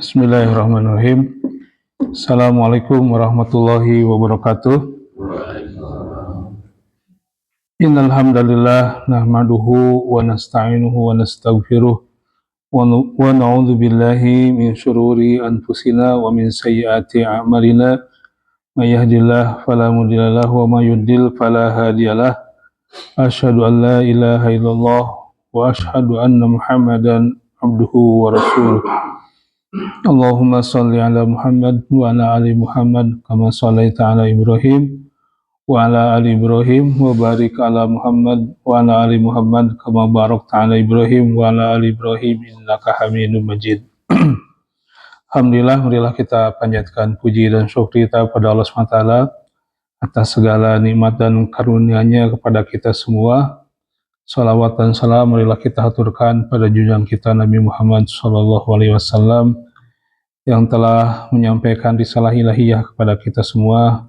Bismillahirrahmanirrahim. Assalamualaikum warahmatullahi wabarakatuh. Innal hamdalillah nahmaduhu wa nasta'inuhu wa nastaghfiruh wa na'udzu billahi min syururi anfusina wa min sayyiati a'malina. May yahdihillahu fala mudilla lahu wa may yudlil fala hadiyalah. Asyhadu an la ilaha illallah wa asyhadu anna Muhammadan abduhu wa rasuluh. Allahumma salli ala Muhammad wa ala ali Muhammad kama sallaita ala Ibrahim wa ala ali Ibrahim wa barik ala Muhammad wa ala ali Muhammad kama barakta ala Ibrahim wa ala ali Ibrahim innaka Hamidum Majid. Alhamdulillah, marilah kita panjatkan puji dan syukur kita pada Allah SWT atas segala nikmat dan karunia-Nya kepada kita semua. Salawat dan salam marilah kita haturkan pada junjungan kita Nabi Muhammad SAW yang telah menyampaikan risalah ilahiyah kepada kita semua,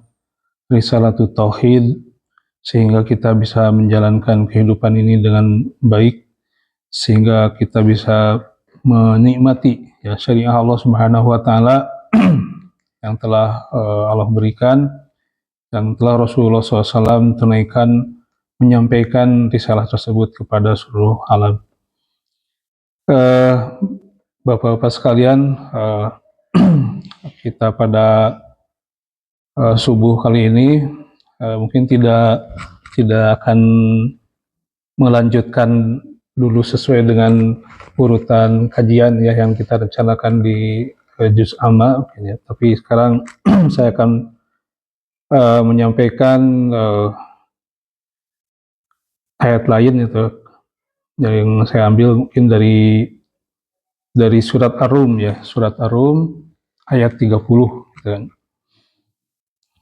risalatut tauhid, sehingga kita bisa menjalankan kehidupan ini dengan baik, sehingga kita bisa menikmati ya syariat Allah Subhanahu wa taala yang telah Allah berikan, yang telah Rasulullah SAW tunaikan menyampaikan risalah tersebut kepada seluruh alam. Bapak-bapak sekalian, kita pada subuh kali ini mungkin tidak akan melanjutkan dulu sesuai dengan urutan kajian ya yang kita rencanakan di juz amma ya. Tapi sekarang saya akan menyampaikan ayat lain itu yang saya ambil mungkin dari surat Ar-Rum ya, surat Ar-Rum ayat 30 gitu kan.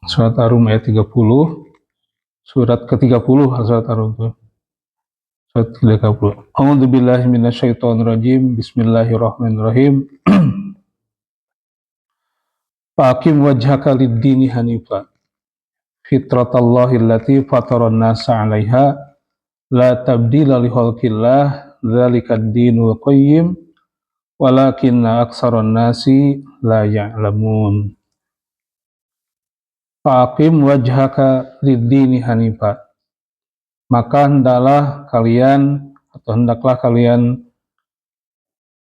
Surat Ar-Rum ayat 30, surat ke-30 surat Ar-Rum itu. Surat ke-30. A'udzubillahi minasyaitonirrajim. Bismillahirrahmanirrahim. Faqim wajhaka lid-dini hanifa. Fitratallahi allati fataran nasa 'alaiha la tabdila li khalqillah dzalikad dinul qayyim walakinna aktsaran nasi la ya'lamun. Faqim wajhaka lid-dini hanifa. Maka hendaklah kalian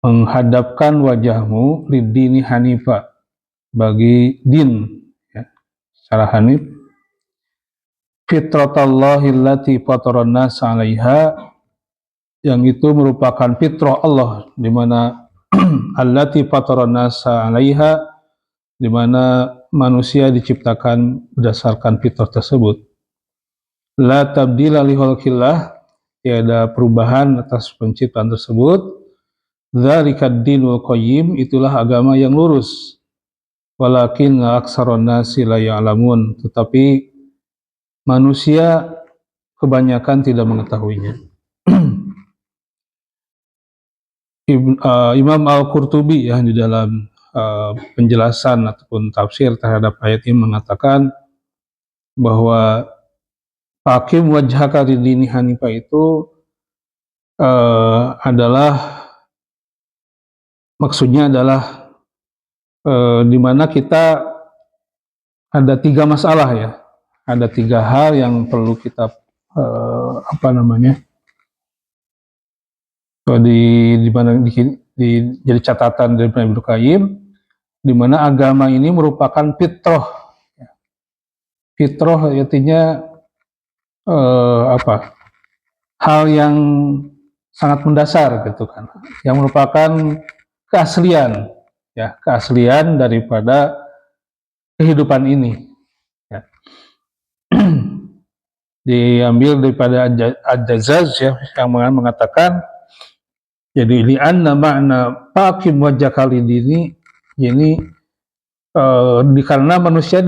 menghadapkan wajahmu lid-dini hanifa, bagi din ya, secara hanif. Fitratallahi allati fataran nasa 'alaiha, yang itu merupakan fitrah Allah di mana allati fataran nasa 'alaiha, di mana manusia diciptakan berdasarkan fitrah tersebut. La tabdila li khalqillah, tiada perubahan atas penciptaan tersebut. Dzalikad dinul qayyim, itulah agama yang lurus. Walakinna aktsaran nasi la ya'lamun, tetapi manusia kebanyakan tidak mengetahuinya. Imam Al-Qurtubi ya di dalam penjelasan ataupun tafsir terhadap ayat ini mengatakan bahwa Faqim wajhaka lid-dini hanifa itu adalah maksudnya adalah di mana kita ada 3 masalah ya, ada 3 hal yang perlu kita jadi catatan dari Ibnu Qayyim, di mana agama ini merupakan fitrah. Fitrah artinya hal yang sangat mendasar gitu kan, yang merupakan keaslian ya, keaslian daripada kehidupan ini ya. Diambil daripada Ad-Dazzaz ya, yang mengatakan jadi li'anna ma'na faqim wajhaka lid-dini, ini karena manusia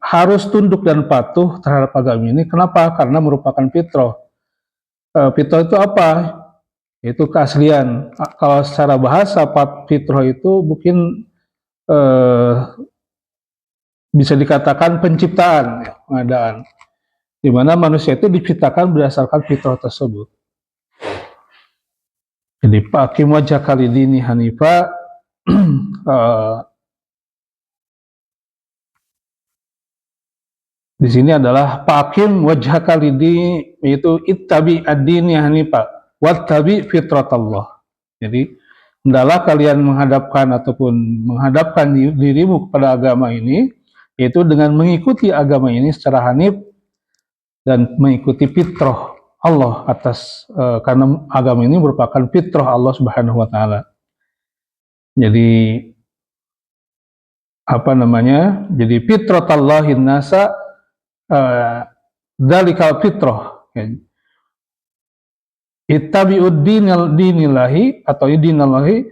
harus tunduk dan patuh terhadap agama ini. Kenapa? Karena merupakan fitrah. Fitrah itu apa? Itu keaslian. Kalau secara bahasa fitrah itu mungkin bisa dikatakan penciptaan ya, pengadaan, di mana manusia itu diciptakan berdasarkan fitrah tersebut. Jadi pakim wajah kalidini hanifa di sini adalah pakim wajah kalidi, yaitu ittabi ad-dini hanifa wattabi fitratallah. Jadi hendaklah kalian menghadapkan dirimu kepada agama ini, yaitu dengan mengikuti agama ini secara hanif dan mengikuti fitrah Allah atas karena agama ini merupakan fitrah Allah Subhanahu wa taala. Jadi apa namanya? Jadi fitratallahin nasa dalikal fitrah. Ittabi'ud dinillahi atau dinallahi,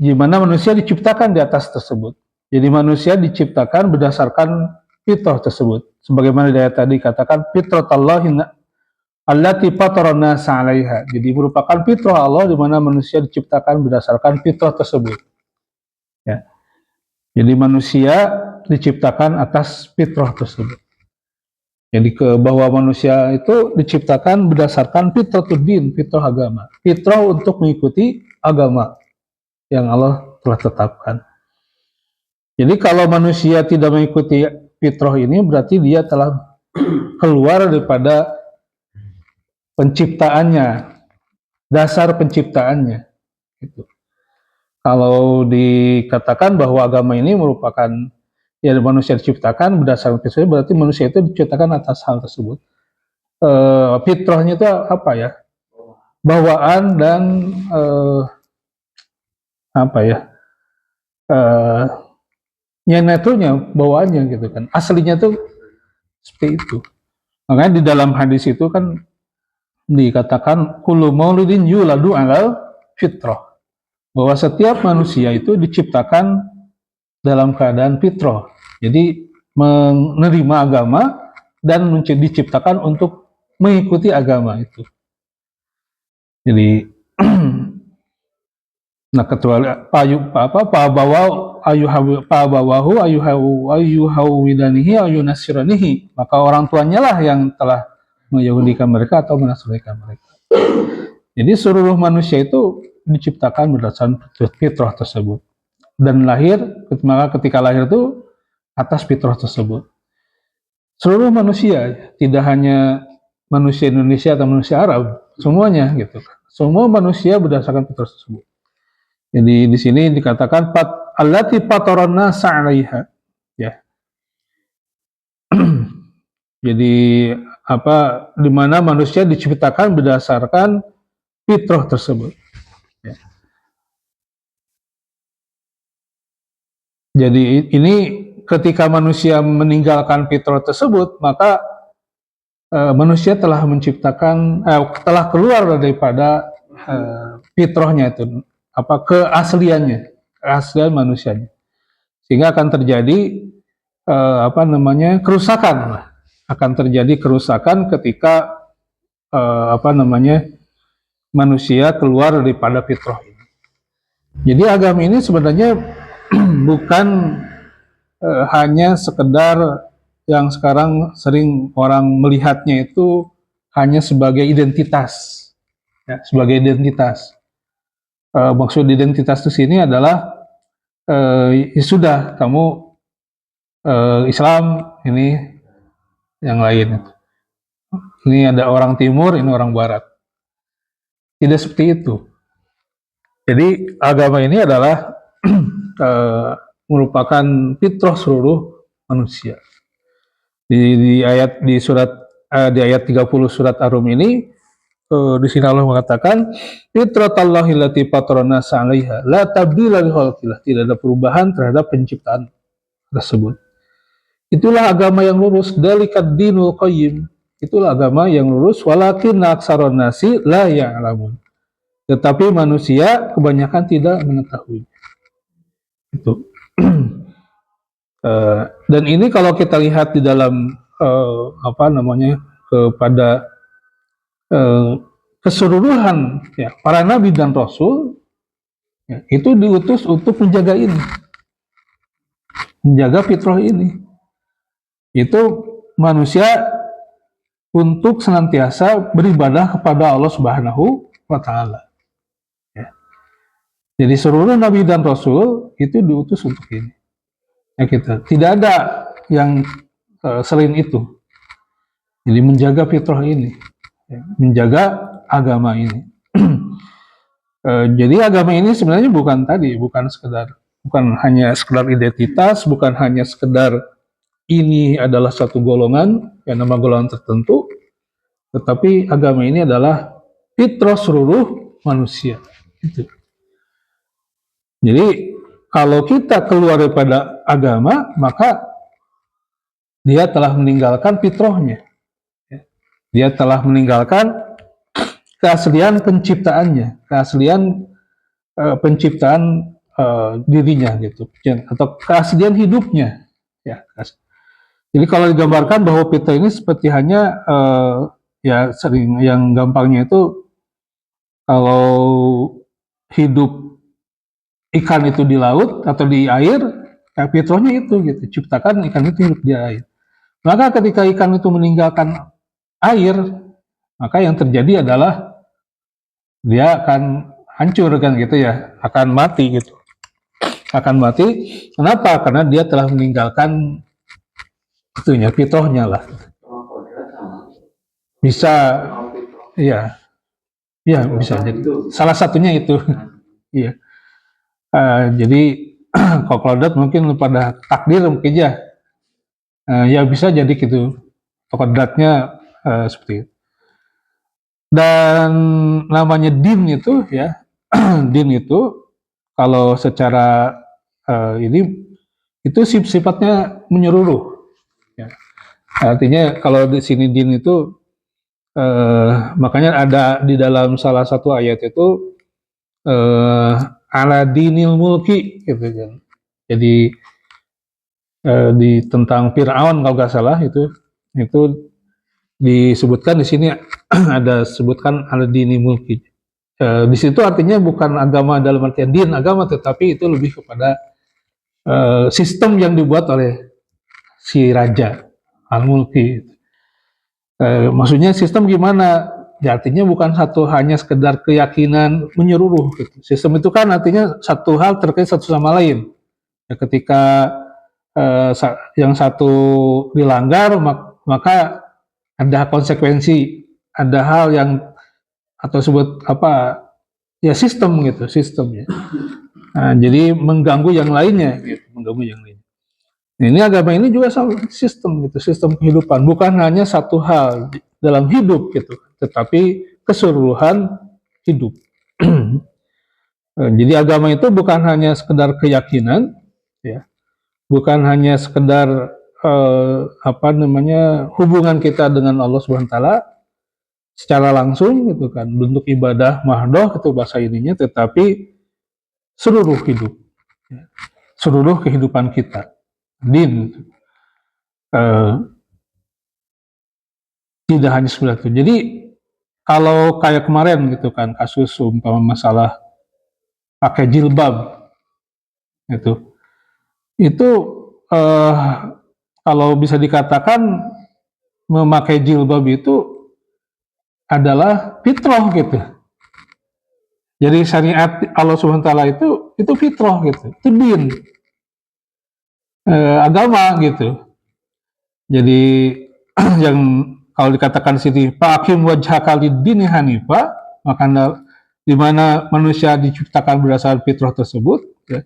di mana manusia diciptakan di atas tersebut. Jadi manusia diciptakan berdasarkan fitrah tersebut. Sebagaimana di ayat tadi katakan fitratallahi allati fataran nasa 'alaiha. Jadi merupakan fitrah Allah di mana manusia diciptakan berdasarkan fitrah tersebut. Ya. Jadi manusia diciptakan atas fitrah tersebut. Jadi bahwa manusia itu diciptakan berdasarkan fitratuddin, fitrah agama, fitrah untuk mengikuti agama yang Allah telah tetapkan. Jadi kalau manusia tidak mengikuti fitrah ini, berarti dia telah keluar daripada penciptaannya, dasar penciptaannya. Gitu. Kalau dikatakan bahwa agama ini merupakan ya manusia diciptakan berdasarkan fitrah, berarti manusia itu diciptakan atas hal tersebut. Fitrahnya itu apa ya? Bawaan dan apa ya? Ya naturnya, bawaannya gitu kan. Aslinya tuh seperti itu. Makanya di dalam hadis itu kan dikatakan kullu maulidin yuladu alal fitrah. Bahwa setiap manusia itu diciptakan dalam keadaan fitrah. Jadi menerima agama dan diciptakan untuk mengikuti agama itu. Jadi nah kecuali ayuhawidanihi ayunasiranihi, maka orang tuanya lah yang telah menyahudikan mereka atau menasranikan mereka. Jadi seluruh manusia itu diciptakan berdasarkan fitrah tersebut. Dan lahir, maka ketika lahir itu atas fitrah tersebut. Seluruh manusia, tidak hanya manusia Indonesia atau manusia Arab, semuanya gitu. Semua manusia berdasarkan fitrah tersebut. Jadi di sini dikatakan allati fataran nasa 'alaiha. Ya. Jadi apa di mana manusia diciptakan berdasarkan fitrah tersebut. Ya. Jadi ini ketika manusia meninggalkan fitrah tersebut, maka manusia telah menciptakan telah keluar daripada fitrahnya itu, apa keasliannya, keaslian manusianya. Sehingga akan terjadi apa namanya? Kerusakan. Akan terjadi kerusakan ketika apa namanya? Manusia keluar daripada fitrah ini. Jadi agama ini sebenarnya bukan hanya sekedar yang sekarang sering orang melihatnya itu hanya sebagai identitas, ya, sebagai identitas. Maksud identitas di sini adalah ya sudah kamu Islam, ini yang lain. Ini ada orang Timur, ini orang Barat. Tidak seperti itu. Jadi agama ini adalah merupakan fitrah seluruh manusia. Di ayat di ayat 30 surat Ar-Rum ini di sini Allah mengatakan fitratallahi allati fatarana 'alaiha la tabdila li khalqillah, tidak ada perubahan terhadap penciptaan tersebut. Itulah agama yang lurus, dalikad dinul qayyim. Itulah agama yang lurus, walakin aksaron nasi la ya'lamun. Tetapi manusia kebanyakan tidak mengetahui. Itu. Dan ini kalau kita lihat di dalam apa namanya kepada keseluruhan ya, para nabi dan rasul ya, itu diutus untuk menjaga ini, menjaga fitrah ini. Itu manusia untuk senantiasa beribadah kepada Allah Subhanahu wa taala. Jadi seluruh nabi dan rasul itu diutus untuk ini. Ya kita tidak ada yang selain itu. Jadi menjaga fitrah ini, ya, menjaga agama ini. Jadi agama ini sebenarnya bukan tadi, bukan hanya sekedar identitas, bukan hanya sekedar ini adalah satu golongan, ya nama golongan tertentu, tetapi agama ini adalah fitrah seluruh manusia. Gitu. Jadi kalau kita keluar daripada agama, maka dia telah meninggalkan fitrahnya. Dia telah meninggalkan keaslian penciptaannya, keaslian penciptaan dirinya gitu, atau keaslian hidupnya. Ya. Jadi kalau digambarkan bahwa fitrah ini seperti hanya ya sering yang gampangnya itu kalau hidup ikan itu di laut atau di air, ya fitrahnya itu gitu, ciptakan ikan itu hidup di air. Maka ketika ikan itu meninggalkan air, maka yang terjadi adalah dia akan hancur kan gitu ya, akan mati gitu. Akan mati. Kenapa? Karena dia telah meninggalkan itunya, fitrahnya lah. Bisa, iya, iya bisa jadi. Salah satunya itu, iya. Jadi kalau kodrat mungkin pada takdir mungkin ya, ya bisa jadi gitu. Kodratnya seperti itu. Dan namanya din itu ya, din itu kalau secara ini itu sifatnya menyeluruh. Ya. Artinya kalau di sini din itu makanya ada di dalam salah satu ayat itu ala dinil mulki gitu kan. Jadi di tentang Fir'aun kalau nggak salah itu disebutkan di sini ada sebutkan ala dinil mulki. Di situ artinya bukan agama dalam artian din agama, tetapi itu lebih kepada sistem yang dibuat oleh si raja al-mulki. Maksudnya sistem gimana? Ya, artinya bukan hanya sekedar keyakinan menyeluruh. Gitu. Sistem itu kan artinya satu hal terkait satu sama lain. Ya, ketika yang satu dilanggar, maka ada konsekuensi, ada hal yang atau sebut apa ya sistem gitu, sistemnya. Nah, jadi mengganggu yang lainnya, gitu, mengganggu yang lainnya. Nah, ini agama ini juga sama sistem gitu, sistem kehidupan, bukan hanya satu hal dalam hidup gitu, tetapi keseluruhan hidup. Jadi agama itu bukan hanya sekedar keyakinan, ya, bukan hanya sekedar apa namanya hubungan kita dengan Allah Subhanahu Wa Taala secara langsung gitu kan, bentuk ibadah mahdoh itu bahasa ininya, tetapi seluruh hidup, ya, seluruh kehidupan kita, din. Tidak hanya sekedar itu. Jadi kalau kayak kemarin gitu kan kasus umpama masalah pakai jilbab itu eh, kalau bisa dikatakan memakai jilbab itu adalah fitrah gitu. Jadi syariat Allah Subhanahu Wa Taala itu fitrah gitu, itu din, agama gitu. Jadi yang kalau dikatakan sini Fakim wajhaka lid-dini hanifa, maka di mana manusia diciptakan berdasarkan fitrah tersebut, ya,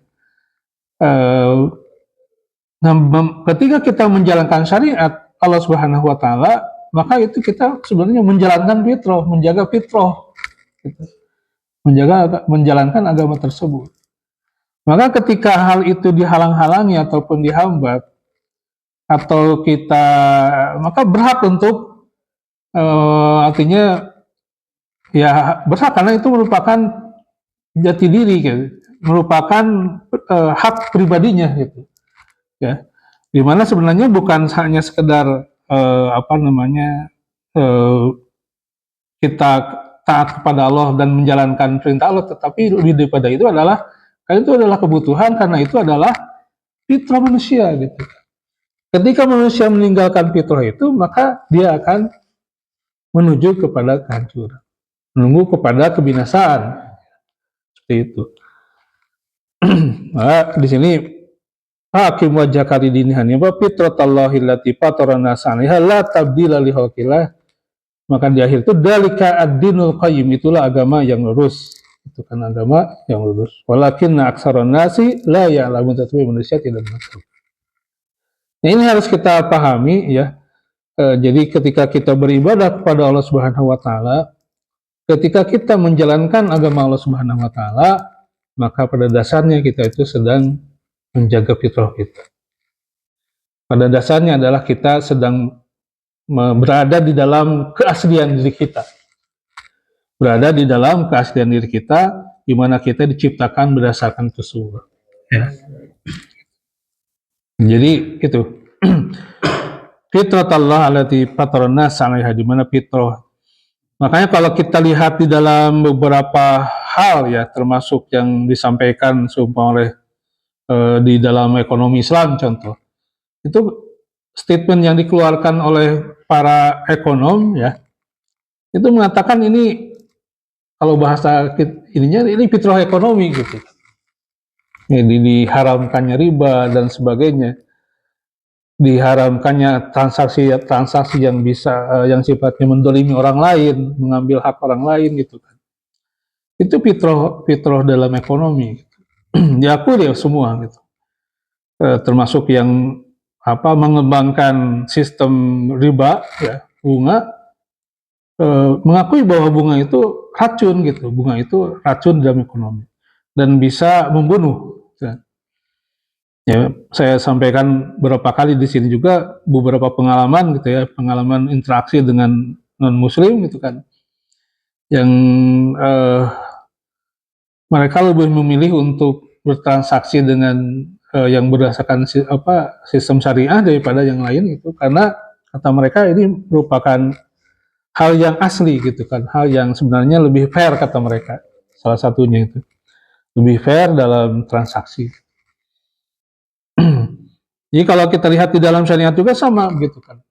ketika kita menjalankan syariat Allah Subhanahu Wa Taala, maka itu kita sebenarnya menjalankan fitrah, menjaga fitrah, gitu. Menjalankan agama tersebut. Maka ketika hal itu dihalang-halangi ataupun dihambat, atau kita maka berhak untuk artinya ya berhak karena itu merupakan jati diri gitu, merupakan hak pribadinya gitu ya, dimana sebenarnya bukan hanya sekedar apa namanya kita taat kepada Allah dan menjalankan perintah Allah, tetapi lebih daripada itu adalah karena itu adalah kebutuhan, karena itu adalah fitrah manusia gitu. Ketika manusia meninggalkan fitrah itu, maka dia akan menuju kepada kehancuran, menunggu kepada kebinasaan, seperti itu. Nah, di sini hakim wajah kali dinihan ya fitratallahi allati fatarana 'alaiha la tabdila li khalqillah. Maka di akhir itu dalika ad-dinul qayyim, itulah agama yang lurus. Itu kan agama yang lurus. Walakinna aktsaran nasi la ya'lamun, tetapi manusia tidak mengetahui. Nah, ini harus kita pahami ya. Jadi ketika kita beribadah kepada Allah Subhanahu wa taala, ketika kita menjalankan agama Allah Subhanahu wa taala, maka pada dasarnya kita itu sedang menjaga fitrah kita. Pada dasarnya adalah kita sedang berada di dalam keaslian diri kita. Berada di dalam keaslian diri kita, di mana kita diciptakan berdasarkan tersebut. Ya. Jadi itu fitrah Allah allati fatarana 'alaiha, di mana fitrah. Makanya kalau kita lihat di dalam beberapa hal ya, termasuk yang disampaikan oleh di dalam ekonomi Islam contoh, itu statement yang dikeluarkan oleh para ekonom ya, itu mengatakan ini kalau bahasa ininya ini fitrah ekonomi gitu. Jadi diharamkannya riba dan sebagainya, diharamkannya transaksi yang bisa yang sifatnya mendolimi orang lain, mengambil hak orang lain gitu kan. Itu fitrah dalam ekonomi. Gitu. Diakui ya semua gitu. Termasuk yang mengembangkan sistem riba ya, bunga, mengakui bahwa bunga itu racun gitu, bunga itu racun dalam ekonomi dan bisa membunuh. Ya, saya sampaikan beberapa kali di sini juga beberapa pengalaman gitu ya, pengalaman interaksi dengan non Muslim gitu kan, yang mereka lebih memilih untuk bertransaksi dengan yang berdasarkan sistem syariah daripada yang lain itu, karena kata mereka ini merupakan hal yang asli gitu kan, hal yang sebenarnya lebih fair kata mereka. Salah satunya itu lebih fair dalam transaksi. Jadi kalau kita lihat di dalam syariat juga sama gitu kan,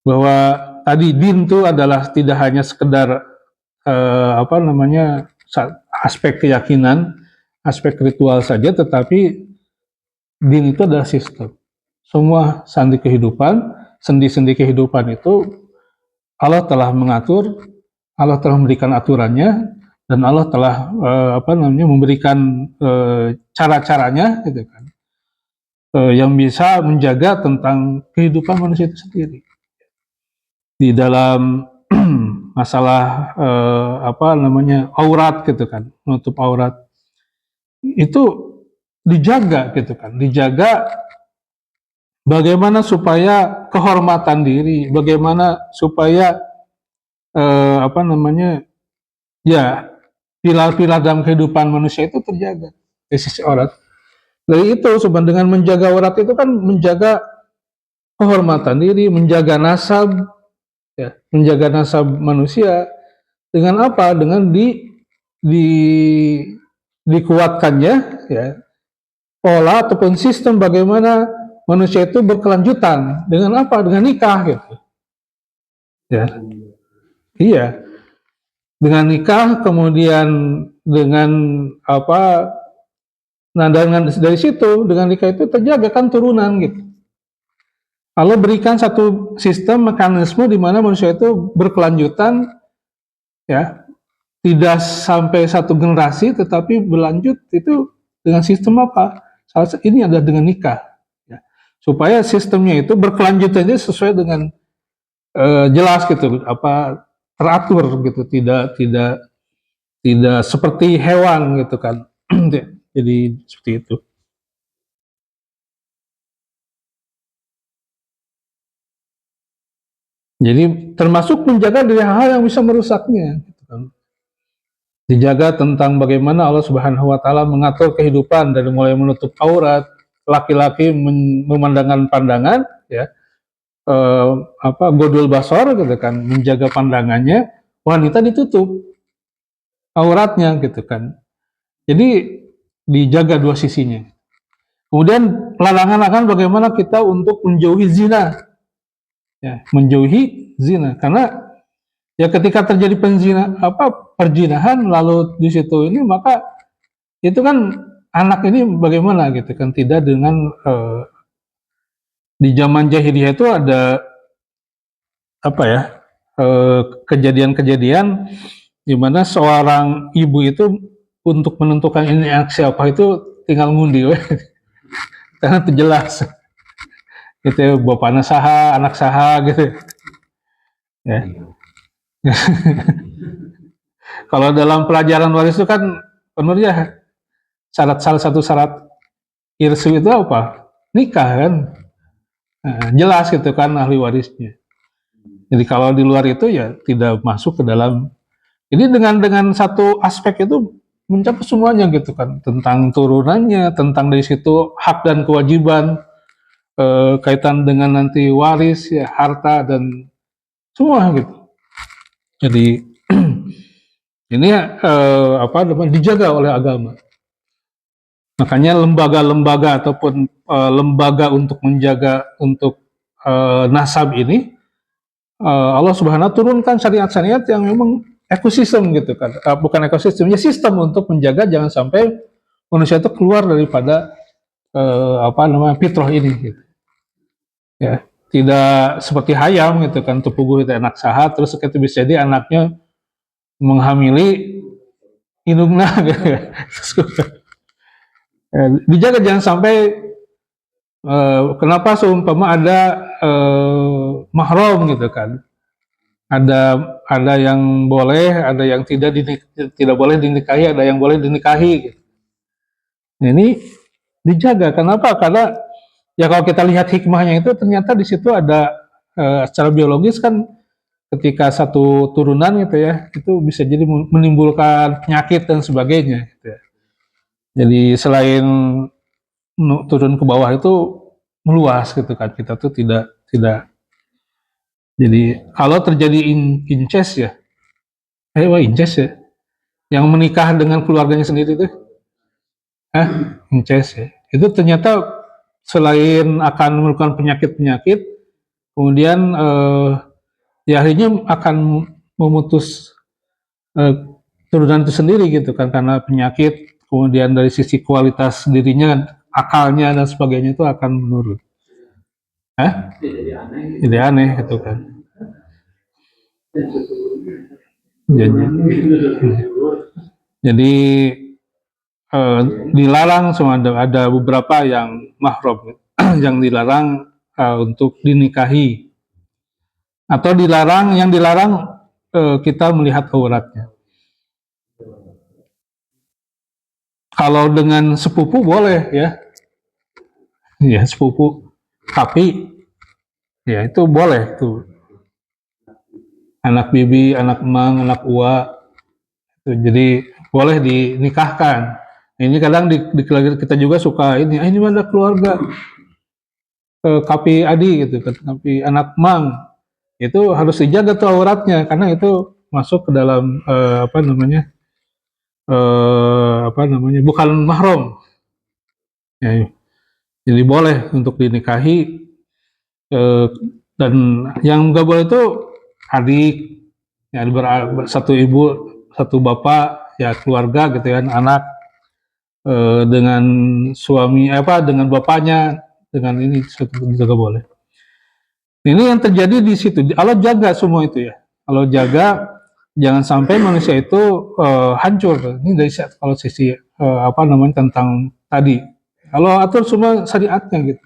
bahwa tadi din itu adalah tidak hanya sekedar aspek keyakinan, aspek ritual saja, tetapi din itu adalah sistem. Semua sendi-sendi kehidupan itu Allah telah mengatur, Allah telah memberikan aturannya, dan Allah telah memberikan cara-caranya gitu kan, yang bisa menjaga tentang kehidupan manusia itu sendiri. Di dalam masalah aurat gitu kan, menutup aurat itu dijaga gitu kan, dijaga bagaimana supaya kehormatan diri, bagaimana supaya pilar-pilar dalam kehidupan manusia itu terjaga dari sisi aurat. Dari itu sebenarnya dengan menjaga aurat itu kan menjaga kehormatan diri, menjaga nasab, ya, menjaga nasab manusia. Dengan apa? Dengan dikuatkannya ya pola ataupun sistem bagaimana manusia itu berkelanjutan. Dengan apa? Dengan nikah gitu. Ya. Iya. Dengan nikah, kemudian dengan dari situ dengan nikah itu terjaga kan turunan gitu. Allah berikan satu sistem mekanisme di mana manusia itu berkelanjutan ya, tidak sampai satu generasi tetapi berlanjut itu dengan sistem apa? Ini adalah dengan nikah ya. Supaya sistemnya itu berkelanjutannya sesuai dengan jelas gitu, teratur gitu, tidak seperti hewan gitu kan. Jadi seperti itu. Jadi termasuk menjaga dari hal-hal yang bisa merusaknya. Gitu kan. Dijaga tentang bagaimana Allah Subhanahu wa taala mengatur kehidupan dari mulai menutup aurat, laki-laki memandangkan pandangan ya. Godul basor gitu kan, menjaga pandangannya, wanita ditutup auratnya gitu kan. Jadi dijaga dua sisinya. Kemudian larangan akan bagaimana kita untuk menjauhi zina. Ya, menjauhi zina karena ya ketika terjadi perjinahan lalu di situ ini maka itu kan anak ini bagaimana gitu kan, tidak dengan di zaman jahiliyah itu ada apa ya, kejadian-kejadian di mana seorang ibu itu untuk menentukan ini anak siapa itu tinggal ngundi we. Karena itu jelas gitu, bapakna saha, anak saha gitu ya. Kalau dalam pelajaran waris itu kan benar ya, salah satu syarat irsu itu apa? Nikah kan. Jelas gitu kan ahli warisnya. Jadi kalau di luar itu ya tidak masuk ke dalam. Jadi dengan satu aspek itu mencakup semuanya gitu kan, tentang turunannya, tentang dari situ hak dan kewajiban, kaitan dengan nanti waris ya, harta dan semua gitu. Jadi ini apa namanya, dijaga oleh agama. Makanya lembaga-lembaga ataupun lembaga untuk menjaga untuk nasab ini, Allah Subhanahu turunkan syariat-syariat yang memang ekosistem gitu kan, bukan ekosistemnya, sistem untuk menjaga jangan sampai manusia itu keluar daripada apa namanya, fitrah ini gitu. Ya, tidak seperti hayam gitu kan, tupuguh itu anak saha terus itu bisa jadi anaknya menghamili indungna gitu. Dijaga jangan sampai kenapa seumpama ada mahram gitu kan, ada yang boleh, ada yang tidak boleh dinikahi, ada yang boleh dinikahi gitu. Nah, ini dijaga. Kenapa? Karena ya kalau kita lihat hikmahnya itu ternyata di situ ada secara biologis kan, ketika satu turunan gitu ya, itu bisa jadi menimbulkan penyakit dan sebagainya gitu ya. Jadi selain turun ke bawah itu meluas gitu kan, kita tuh tidak tidak jadi kalau terjadi incest ya, wah incest ya, yang menikah dengan keluarganya sendiri tuh, incest ya, itu ternyata selain akan merupakan penyakit-penyakit, kemudian ya akhirnya akan memutus turunan itu sendiri gitu kan, karena penyakit, kemudian dari sisi kualitas dirinya, akalnya dan sebagainya itu akan menurun. Jadi aneh gitu kan. Jadi dilarang semua, ada beberapa yang mahram yang dilarang untuk dinikahi, atau yang dilarang kita melihat auratnya. Kalau dengan sepupu boleh ya sepupu, tapi ya itu boleh tuh, anak bibi, anak emang, anak ua, jadi boleh dinikahkan. Ini kadang di kita juga suka ini ada keluarga kapi adi gitu, kapi anak mang, itu harus dijaga tuh auratnya karena itu masuk ke dalam apa namanya, bukan mahram ya, jadi boleh untuk dinikahi. Dan yang nggak boleh itu adik ya, satu ibu satu bapak ya, keluarga gitu kan, anak dengan suami dengan bapaknya, dengan ini juga boleh. Ini yang terjadi di situ. Allah jaga semua itu ya. Allah jaga jangan sampai manusia itu hancur. Ini dari kalau sisi tentang tadi. Allah atur semua syariatnya gitu.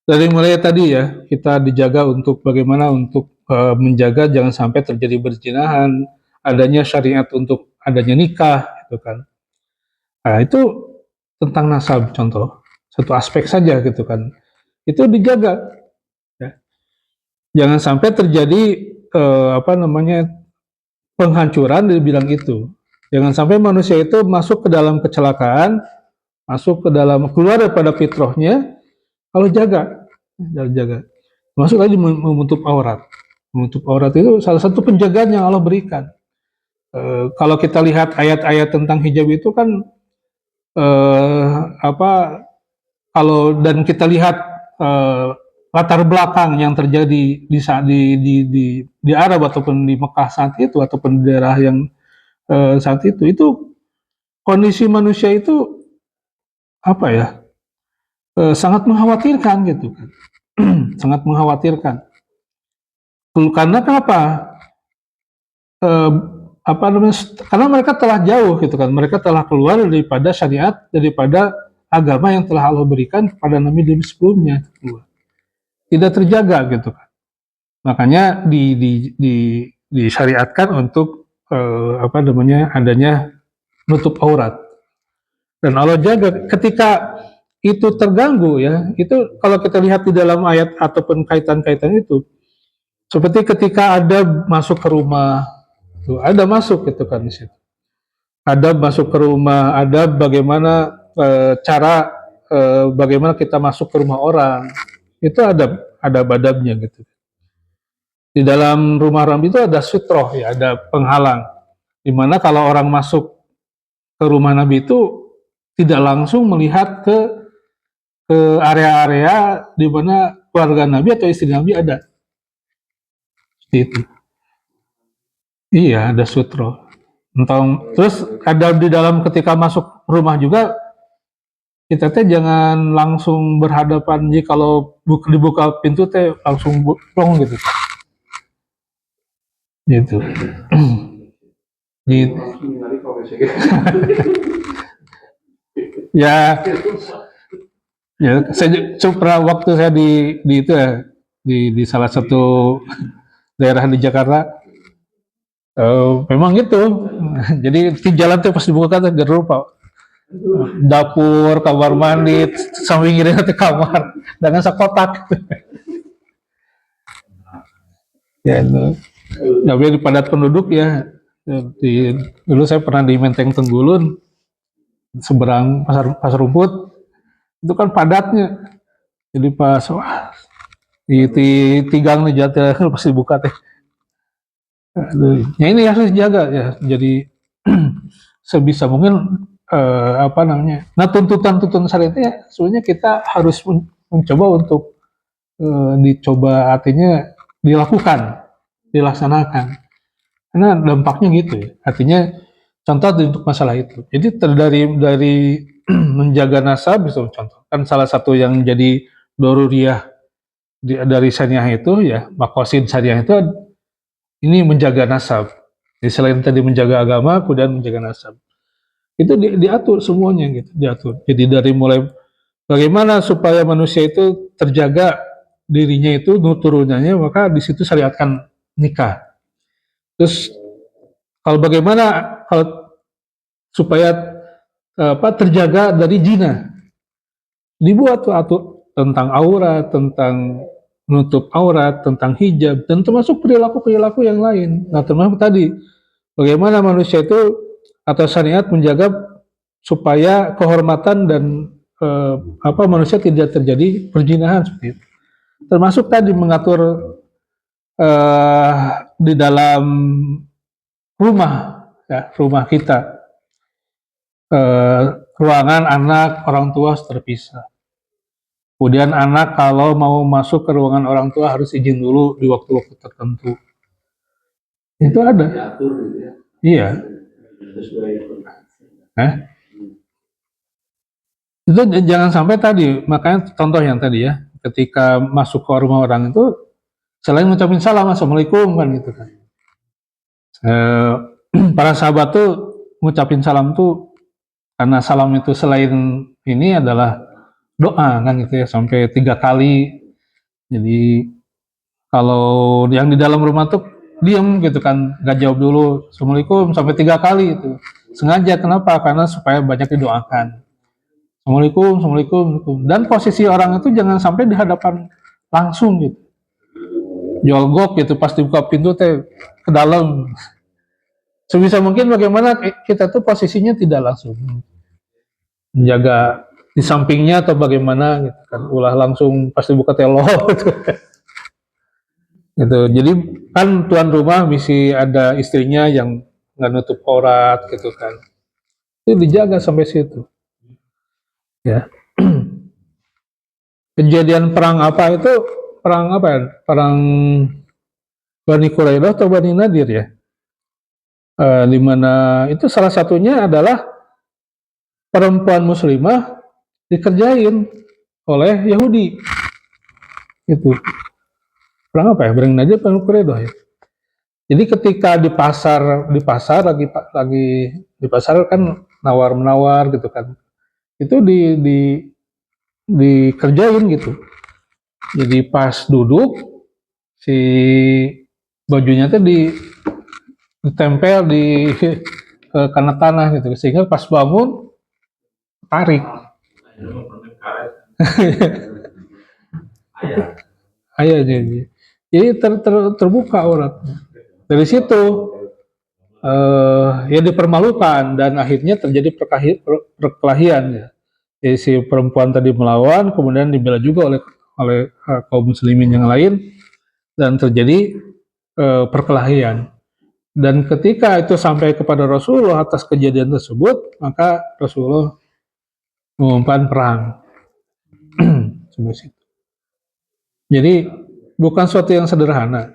Dari mulai tadi ya, kita dijaga untuk bagaimana untuk menjaga jangan sampai terjadi perzinahan, adanya syariat untuk adanya nikah gitu kan. Nah, itu tentang nasab contoh, satu aspek saja gitu kan. Itu dijaga ya. Jangan sampai terjadi penghancuran di bidang itu. Jangan sampai manusia itu masuk ke dalam kecelakaan, masuk ke dalam, keluar daripada fitrahnya. Kalau jaga. Masuk lagi menutup aurat. Menutup aurat itu salah satu penjagaan yang Allah berikan. Kalau kita lihat ayat-ayat tentang hijab itu kan kalau dan kita lihat latar belakang yang terjadi di saat di Arab ataupun di Mekah saat itu, ataupun di daerah yang saat itu kondisi manusia itu apa ya, sangat mengkhawatirkan gitu kan. Sangat mengkhawatirkan. Karena kenapa? Eh, apa namanya? Karena mereka telah jauh gitu kan. Mereka telah keluar daripada syariat, daripada agama yang telah Allah berikan kepada nabi-nabi sebelumnya. Tidak terjaga gitu kan. Makanya disyariatkan untuk apa namanya? Adanya nutup aurat. Dan Allah jaga ketika itu terganggu ya, itu kalau kita lihat di dalam ayat ataupun kaitan-kaitan itu, seperti ketika ada masuk ke rumah, tuh, ada masuk gitu kan di situ. Ada masuk ke rumah, ada bagaimana cara bagaimana kita masuk ke rumah orang. Itu ada badabnya gitu. Di dalam rumah orang itu ada sutroh ya, ada penghalang. Dimana kalau orang masuk ke rumah Nabi itu tidak langsung melihat ke area-area di mana keluarga Nabi atau istri Nabi ada. Seperti itu. Iya, ada sutro. Terus ada di dalam ketika masuk rumah juga kita teh jangan langsung berhadapan kalau dibuka pintu teh langsung plong gitu. Gitu. Gitu. Ya, ya saya pernah waktu saya di itu ya di salah satu daerah di Jakarta. Memang gitu. Jadi di jalan tuh pas dibuka kan gak lupa. Dapur, kamar mandi, sampingnya ke kamar dengan sekotak. Ya itu. Nggak boleh di padat penduduk ya. Dulu saya pernah di Menteng Tenggulun, seberang pasar rumput, itu kan padatnya. Jadi pas wah, di tigang nih jatuh pas dibuka teh. Ya ini harus dijaga ya. Jadi sebisa mungkin apa namanya. Nah tuntutan syariatnya sebenarnya kita harus mencoba untuk dicoba artinya dilakukan, dilaksanakan. Karena dampaknya gitu ya. Artinya contoh untuk masalah itu. Jadi dari menjaga nasab bisa contoh. Kan salah satu yang jadi doruriyah dari syariah itu ya, makosid syariah itu ini menjaga nasab. Jadi selain tadi menjaga agama, kemudian menjaga nasab. Itu diatur semuanya gitu, diatur. Jadi dari mulai bagaimana supaya manusia itu terjaga dirinya itu turunannya, maka di situ syariatkan nikah. Terus kalau bagaimana kalau supaya apa terjaga dari zina, dibuat tuh atur tentang aurat, tentang menutup aurat, tentang hijab, dan termasuk perilaku-perilaku yang lain. Nah, termasuk tadi bagaimana manusia itu atau syariat menjaga supaya kehormatan dan apa manusia tidak terjadi perzinahan seperti itu. Termasuk tadi mengatur di dalam rumah, ya, rumah kita, ruangan anak orang tua harus terpisah. Kemudian anak kalau mau masuk ke ruangan orang tua harus izin dulu di waktu-waktu tertentu. Itu ada. Iya. Itu jangan sampai tadi, makanya contoh yang tadi ya, ketika masuk ke rumah orang itu selain ngucapin salam assalamualaikum kan gitu kan. Para sahabat tuh ngucapin salam tuh karena salam itu selain ini adalah doa kan gitu ya sampai 3 kali. Jadi kalau yang di dalam rumah tuh diem gitu kan, nggak jawab dulu assalamualaikum sampai 3 kali itu. Sengaja kenapa? Karena supaya banyak didoakan. Assalamualaikum, assalamualaikum. Dan posisi orang itu jangan sampai di hadapan langsung gitu. Jolgok gitu pas dibuka pintu teh ke dalam. Sebisa mungkin bagaimana kita tuh posisinya tidak langsung menjaga di sampingnya atau bagaimana gitu kan. Ulah langsung pas dibuka telo gitu. Gitu. Jadi kan tuan rumah misi ada istrinya yang nggak nutup aurat gitu kan. Itu dijaga sampai situ. Ya. Kejadian perang apa itu? Perang apa ya? Perang Bani Quraidah atau Bani Nadir ya? Di mana itu salah satunya adalah perempuan muslimah dikerjain oleh Yahudi. Itu perang apa ya? Berang aja perang Kuredo ya. Jadi ketika di pasar lagi di pasar kan nawar menawar gitu kan, itu dikerjain gitu. Jadi pas duduk si bajunya tuh ditempel di karena tanah gitu, sehingga pas bangun tarik. Ayah jadi terbuka auratnya. Dari situ ya dipermalukan dan akhirnya terjadi perkelahian ya. Jadi si perempuan tadi melawan, kemudian dibela juga oleh kaum muslimin yang lain dan terjadi perkelahian. Dan ketika itu sampai kepada Rasulullah atas kejadian tersebut, maka Rasulullah mengumumkan perang. Jadi bukan suatu yang sederhana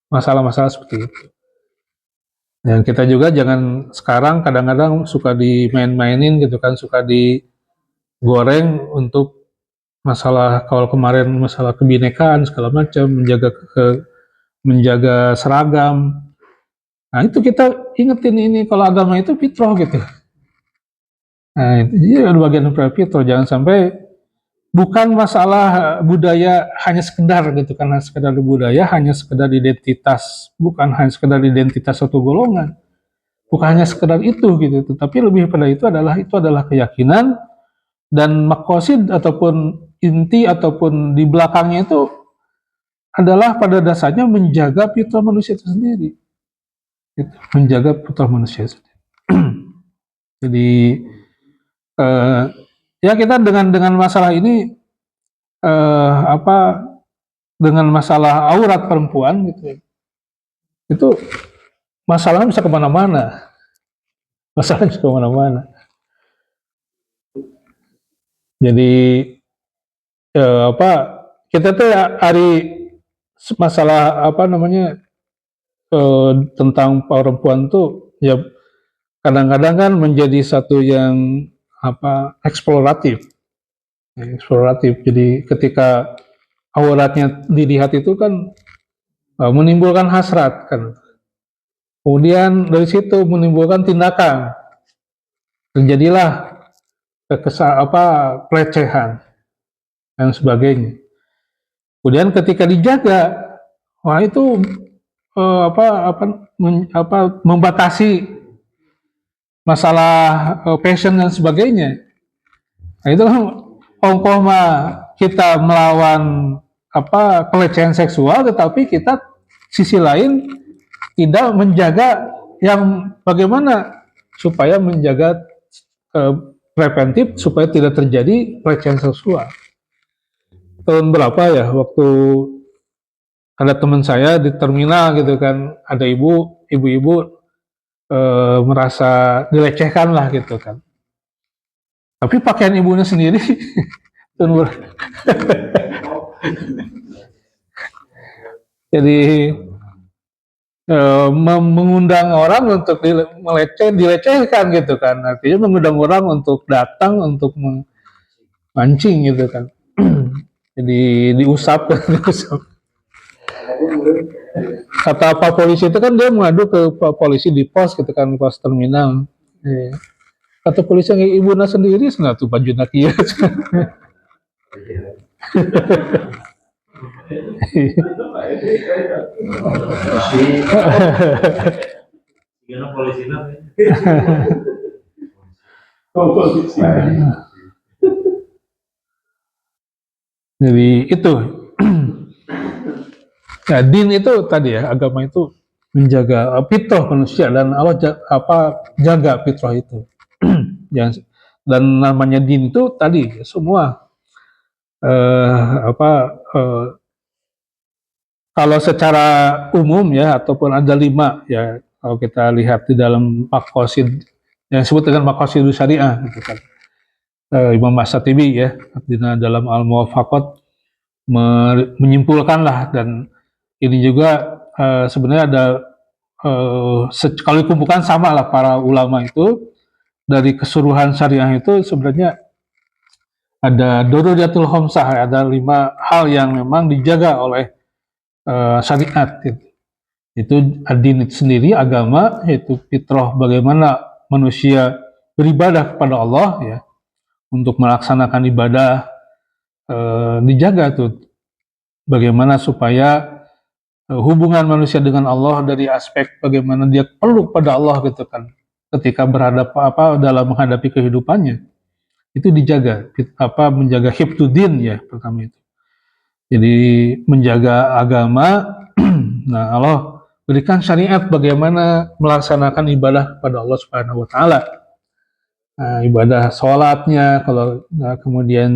masalah-masalah seperti itu. Dan kita juga jangan sekarang kadang-kadang suka dimain-mainin gitu kan, suka digoreng untuk masalah, kalau kemarin masalah kebinekaan segala macam, menjaga seragam. Nah itu kita ingetin ini kalau agama itu fitrah gitu. Nah itu jadi bagian dari fitrah, jangan sampai bukan masalah budaya hanya sekedar gitu, karena sekedar budaya hanya sekedar identitas, bukan hanya sekedar identitas satu golongan, bukan hanya sekedar itu gitu, tetapi lebih pada itu adalah keyakinan dan makosid ataupun inti ataupun di belakangnya itu adalah pada dasarnya menjaga fitrah manusia itu sendiri, gitu. Menjaga fitrah manusia itu sendiri. Jadi ya kita dengan masalah ini dengan masalah aurat perempuan gitu, itu masalahnya bisa kemana-mana, masalahnya bisa kemana-mana. Jadi kita tuh hari masalah tentang perempuan tuh ya kadang-kadang kan menjadi satu yang eksploratif. Jadi ketika auratnya dilihat itu kan menimbulkan hasrat kan. Kemudian dari situ menimbulkan tindakan. Terjadilah pelecehan dan sebagainya. Kemudian ketika dijaga, wah itu membatasi masalah passion dan sebagainya. Nah itu kan ongkoh kita melawan pelecehan seksual, tetapi kita sisi lain tidak menjaga yang bagaimana supaya menjaga preventif supaya tidak terjadi pelecehan seksual. Tahun berapa ya waktu ada teman saya di terminal gitu kan, ada ibu-ibu merasa dilecehkan lah gitu kan. Tapi pakaian ibunya sendiri jadi mengundang orang untuk dilecehkan gitu kan, artinya mengundang orang untuk datang untuk memancing gitu kan. Jadi diusap. Kata Pak Polisi itu kan dia mengadu ke Pak Polisi di pos gitu kan, pos terminal. Kata polisi yang ibu sendiri nggak tuh baju nakia. Jadi itu ya, din itu tadi ya, agama itu menjaga fitrah manusia dan Allah jaga fitrah itu. Dan namanya din itu tadi semua kalau secara umum ya, ataupun ada 5 ya, kalau kita lihat di dalam maqasid yang disebut dengan maqasidus syariah gitu kan. Imam As-Satibi ya, dalam Al-Muwafaqat menyimpulkan lah, dan ini juga sebenarnya ada kalau dikumpulkan sama lah para ulama itu, dari keseluruhan syariah itu sebenarnya ada daruriyatul khamsah, ada 5 hal yang memang dijaga oleh syariat gitu. Itu ad-din itu sendiri, agama, yaitu fitrah, bagaimana manusia beribadah kepada Allah ya, untuk melaksanakan ibadah dijaga tuh, bagaimana supaya hubungan manusia dengan Allah dari aspek bagaimana dia perlu pada Allah gitu kan, ketika dalam menghadapi kehidupannya, itu dijaga, menjaga hifdzuddin ya, pertama itu. Jadi menjaga agama. Nah, Allah berikan syariat bagaimana melaksanakan ibadah kepada Allah Subhanahu wa taala. Nah, ibadah sholatnya, kemudian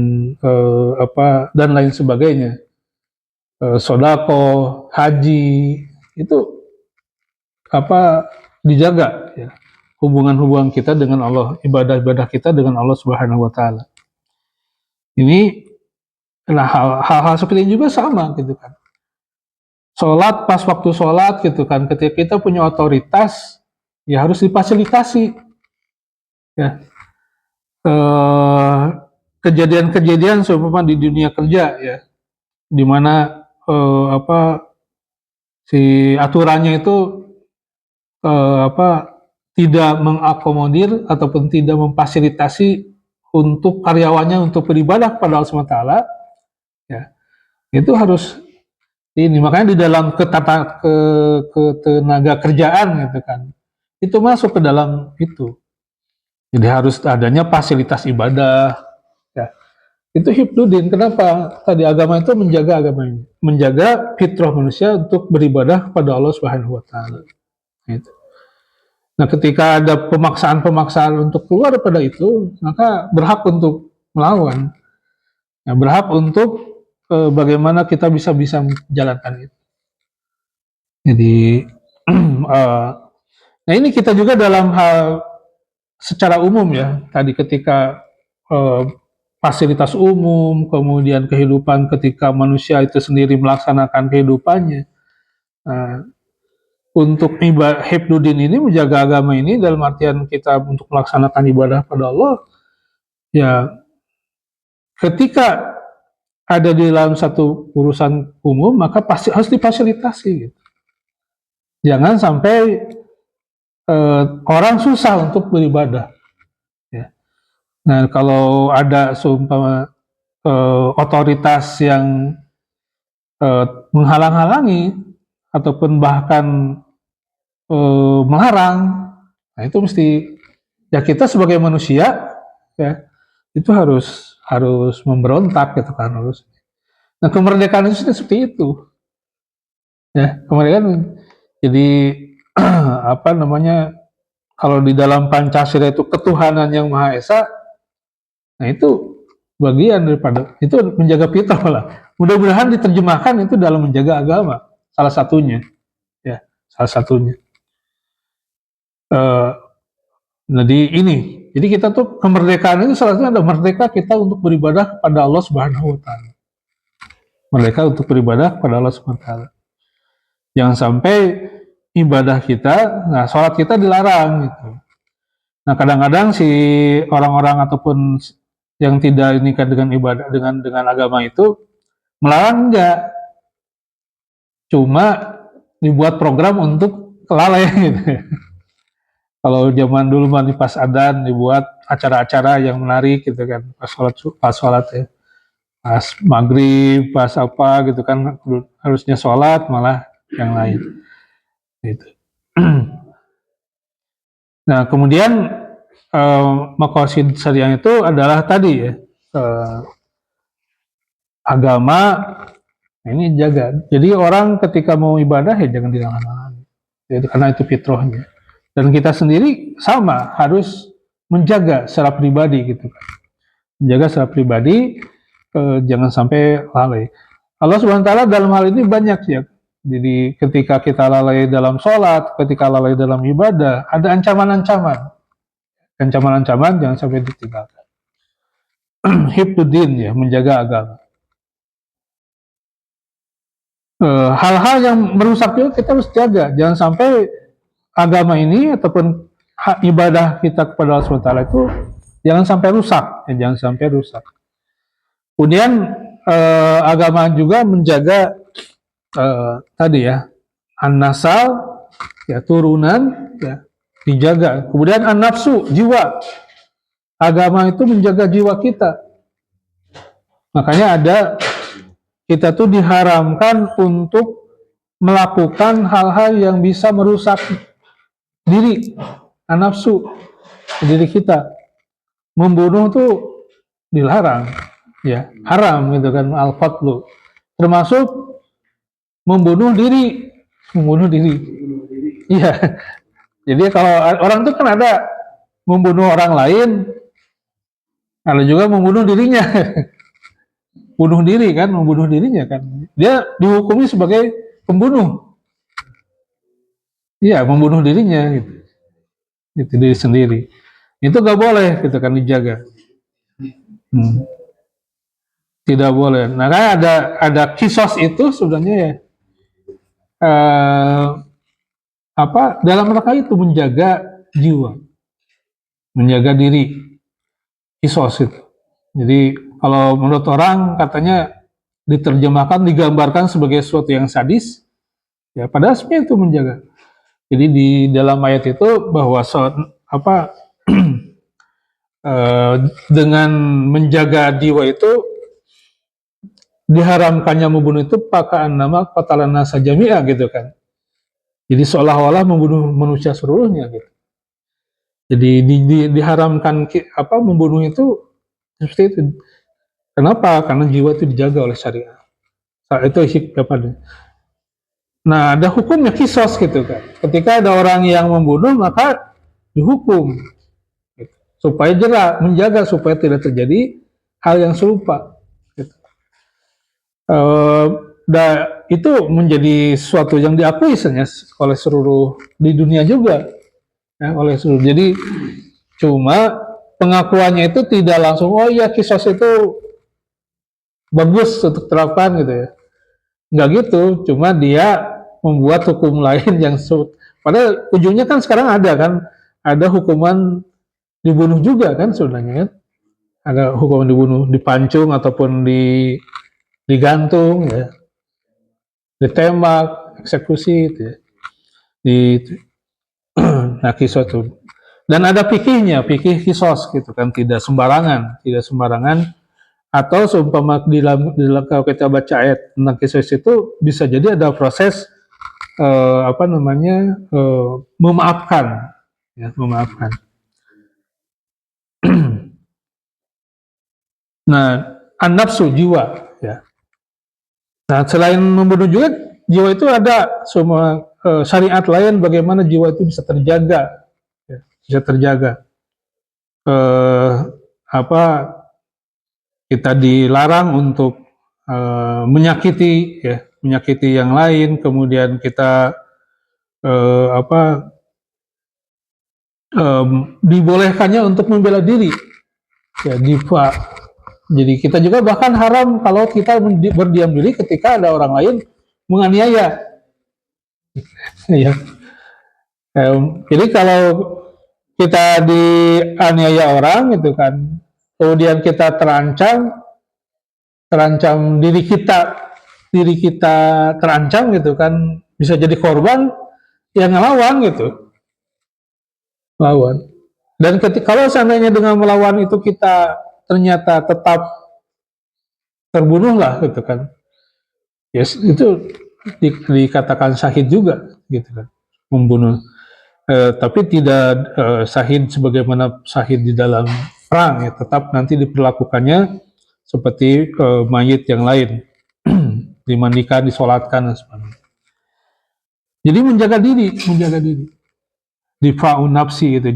dan lain sebagainya. Sodako, haji, itu dijaga ya. Hubungan-hubungan kita dengan Allah, ibadah-ibadah kita dengan Allah Subhanahu wa taala. Ini hal-hal seperti ini juga sama gitu kan. Sholat pas waktu sholat gitu kan, ketika kita punya otoritas ya harus difasilitasi ya. Kejadian-kejadian seumpama di dunia kerja ya, di mana si aturannya itu tidak mengakomodir ataupun tidak memfasilitasi untuk karyawannya untuk beribadah kepada Allah SWT ya, itu harus ini. Makanya di dalam ketenaga kerjaan gitu kan, itu masuk ke dalam itu. Jadi harus adanya fasilitas ibadah ya. Itu hifdzuddin. Kenapa? Tadi agama itu menjaga agama ini, menjaga fitrah manusia untuk beribadah kepada Allah Subhanahu wa taala. Gitu. Nah, ketika ada pemaksaan-pemaksaan untuk keluar daripada itu, maka berhak untuk melawan. Ya, berhak untuk bagaimana kita bisa menjalankan itu. Jadi, nah ini kita juga dalam hal secara umum ya. Tadi ketika fasilitas umum, kemudian kehidupan ketika manusia itu sendiri melaksanakan kehidupannya. Untuk hifdzuddin ini, menjaga agama ini dalam artian kita untuk melaksanakan ibadah pada Allah ya, ketika ada di dalam satu urusan umum maka pasti harus difasilitasi gitu. Jangan sampai orang susah untuk beribadah ya. Nah, kalau ada seumpama otoritas yang menghalang-halangi ataupun bahkan melarang, nah itu mesti ya, kita sebagai manusia ya itu harus memberontak gitu kan, harus. Nah, kemerdekaan itu seperti itu ya, kemerdekaan. Jadi kalau di dalam Pancasila itu ketuhanan yang Maha Esa, nah itu bagian daripada itu, menjaga fitrah lah. Mudah-mudahan diterjemahkan itu dalam menjaga agama, salah satunya ya, salah satunya. Jadi kita tuh kemerdekaan itu salah satunya ada merdeka kita untuk beribadah kepada Allah Subhanahu wa taala. Merdeka untuk beribadah kepada Allah Subhanahu wa taala. Jangan sampai ibadah kita, nah sholat kita dilarang gitu. Nah, kadang-kadang si orang-orang ataupun yang tidak nikah dengan ibadah dengan agama itu melarang, enggak. Cuma dibuat program untuk lalai gitu. Kalau zaman dulu mah pas adzan dibuat acara-acara yang menarik gitu kan, pas sholat ya. Pas maghrib, pas apa gitu kan, harusnya sholat malah yang lain. Gitu. Nah, kemudian maqasid syariah itu adalah tadi ya, agama. Nah, ini jaga. Jadi orang ketika mau ibadah ya jangan dilarang-larang. Karena itu fitrahnya. Dan kita sendiri sama harus menjaga secara pribadi gitu kan. Menjaga secara pribadi, jangan sampai lalai. Allah Subhanahu wa taala dalam hal ini banyak ya. Jadi ketika kita lalai dalam sholat, ketika lalai dalam ibadah, ada ancaman-ancaman. Ancaman-ancaman jangan sampai ditinggalkan. Hifdzuddin ya, menjaga agama. Hal-hal yang merusak juga kita harus jaga. Jangan sampai agama ini ataupun ibadah kita kepada Allah SWT itu jangan sampai rusak. Ya, jangan sampai rusak. Kemudian agama juga menjaga tadi ya, an-nasal, ya turunan, ya dijaga. Kemudian an-nafsu, jiwa. Agama itu menjaga jiwa kita. Makanya ada, kita tuh diharamkan untuk melakukan hal-hal yang bisa merusak diri, an-nafsu, diri kita. Membunuh tuh dilarang, ya haram gitu kan, al-qatlu. Termasuk membunuh diri. Iya. Jadi kalau orang tuh kan ada membunuh orang lain, ada juga membunuh dirinya. Bunuh diri kan, membunuh dirinya kan. Dia dihukumi sebagai pembunuh. Iya, membunuh dirinya gitu. Itu diri sendiri. Itu gak boleh gitu kan, dijaga. Tidak boleh. Nah, kan ada kisos itu sebenarnya ya. Dalam rangka itu menjaga jiwa, menjaga diri, kisos itu. Jadi kalau menurut orang katanya diterjemahkan, digambarkan sebagai sesuatu yang sadis, ya padahal sebenarnya itu menjaga. Jadi di dalam ayat itu bahwa dengan menjaga jiwa itu diharamkannya membunuh itu pakaan nama qatalana sajami'a gitu kan. Jadi seolah-olah membunuh manusia seluruhnya gitu. Jadi diharamkan membunuh itu seperti itu. Kenapa? Karena jiwa itu dijaga oleh syariat. Itu hikmahnya. Nah, ada hukumnya kisos gitu kan. Ketika ada orang yang membunuh, maka dihukum gitu. Supaya jelas, menjaga supaya tidak terjadi hal yang serupa. Gitu. Itu menjadi sesuatu yang diakui oleh seluruh di dunia juga, ya, oleh seluruh. Jadi cuma pengakuannya itu tidak langsung, oh iya kisos itu bagus untuk terapkan gitu ya. Nggak gitu, cuma dia membuat hukum lain yang padahal ujungnya kan sekarang ada hukuman dibunuh juga kan sebenarnya kan. Ada hukuman dibunuh, dipancung ataupun digantung ya. Ditembak, eksekusi gitu ya. Nah, kisos itu. Dan ada fikih kisos gitu kan, tidak sembarangan. Atau seumpama kalau kita baca ayat tentang kisos itu bisa jadi ada proses memaafkan, ya, memaafkan. Nah, an-nafsu, jiwa, ya. Nah, selain membunuh juga, jiwa itu ada semua syariat lain bagaimana jiwa itu bisa terjaga, ya, bisa terjaga. Kita dilarang untuk menyakiti yang lain, kemudian kita dibolehkannya untuk membela diri, ya, difa. Jadi kita juga bahkan haram kalau kita berdiam diri ketika ada orang lain menganiaya. Ya. Jadi kalau kita dianiaya orang gitu kan, kemudian kita terancam diri kita terancam gitu kan, bisa jadi korban, yang ngelawan gitu, lawan. Dan kalau seandainya dengan melawan itu kita ternyata tetap terbunuh lah gitu kan, yes, itu dikatakan syahid juga gitu kan, membunuh. Tapi tidak syahid sebagaimana syahid di dalam perang, ya, tetap nanti diperlakukannya seperti mayit yang lain, dimandikan, disolatkan dan sebagainya. Jadi menjaga diri, difa'un nafsi gitu.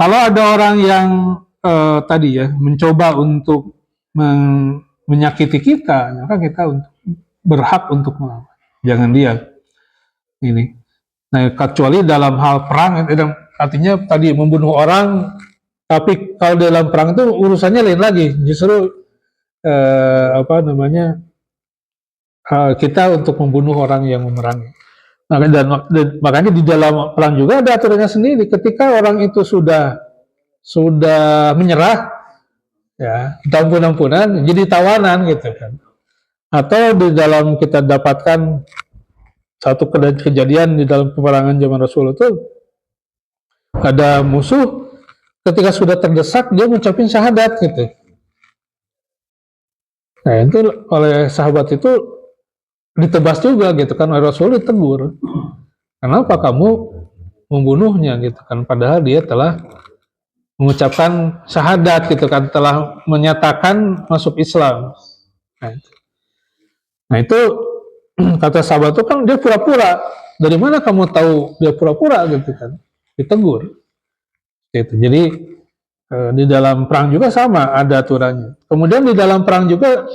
Kalau ada orang yang tadi ya mencoba untuk menyakiti kita, maka kita berhak untuk melawan. Jangan diam. Ini. Nah, kecuali dalam hal perang, artinya tadi membunuh orang, tapi kalau dalam perang itu urusannya lain lagi. Justru kita untuk membunuh orang yang memerangi. Dan makanya di dalam perang juga ada aturannya sendiri. Ketika orang itu sudah menyerah, ya, kita ampun-ampunan jadi tawanan gitu kan. Atau di dalam kita dapatkan satu kejadian di dalam peperangan zaman Rasul itu ada musuh ketika sudah terdesak dia ngucapin syahadat gitu. Nah itu oleh sahabat itu ditebas juga gitu kan, oleh Rasul ditegur. Kenapa kamu membunuhnya gitu kan, padahal dia telah mengucapkan syahadat gitu kan, telah menyatakan masuk Islam. Nah itu kata sahabat itu kan dia pura-pura. Dari mana kamu tahu dia pura-pura gitu kan? Ditegur. Gitu. Jadi di dalam perang juga sama ada aturannya. Kemudian di dalam perang juga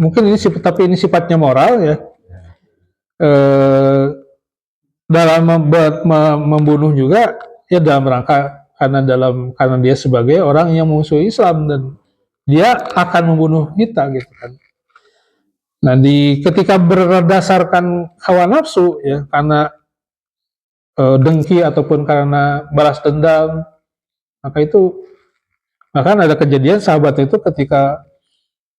mungkin ini tapi ini sifatnya moral ya. Dalam membunuh juga ya dalam rangka karena dia sebagai orang yang musuh Islam dan dia akan membunuh kita gitu kan. Nah ketika berdasarkan hawa nafsu ya karena dengki ataupun karena balas dendam, maka itu bahkan ada kejadian sahabat itu ketika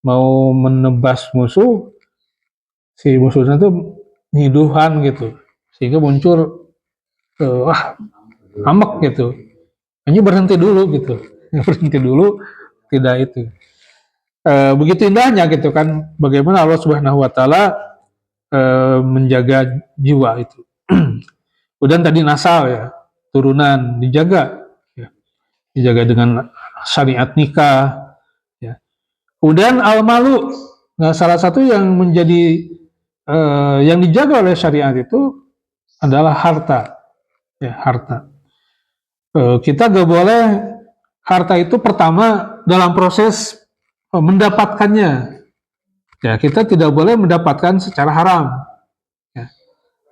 mau menebas musuh, si musuhnya itu ngiduhan gitu, sehingga muncul wah amek gitu, ini berhenti dulu gitu, berhenti dulu, tidak itu. Begitu indahnya gitu kan, bagaimana Allah Subhanahu Wa Taala menjaga jiwa itu. Kemudian tadi nasal ya, turunan dijaga, ya. Dijaga dengan syariat nikah. Ya. Kemudian al-malu, nah salah satu yang menjadi yang dijaga oleh syariat itu adalah harta, ya harta. Kita gak boleh harta itu pertama dalam proses mendapatkannya, ya kita tidak boleh mendapatkan secara haram. Ya.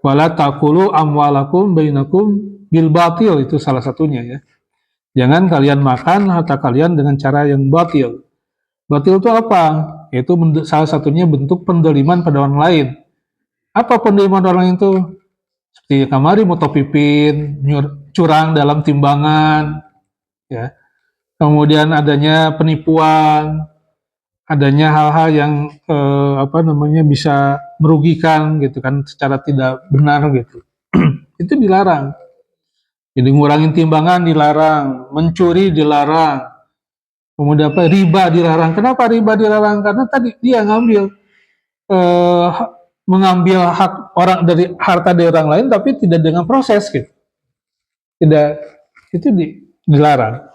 Wala taqulu amwalakum bainakum bil batil, itu salah satunya ya. Jangan kalian makan harta kalian dengan cara yang batil. Batil itu apa? Itu salah satunya bentuk pendoliman pada orang lain. Apa pendoliman orang lain itu? Seperti kamari motopipin, curang dalam timbangan, ya. Kemudian adanya penipuan, adanya hal-hal yang bisa merugikan gitu kan secara tidak benar gitu. Itu dilarang. Jadi ngurangin timbangan dilarang, mencuri dilarang, kemudian riba dilarang. Kenapa riba dilarang? Karena tadi dia mengambil hak orang dari harta dari orang lain, tapi tidak dengan proses gitu. Tidak, itu dilarang.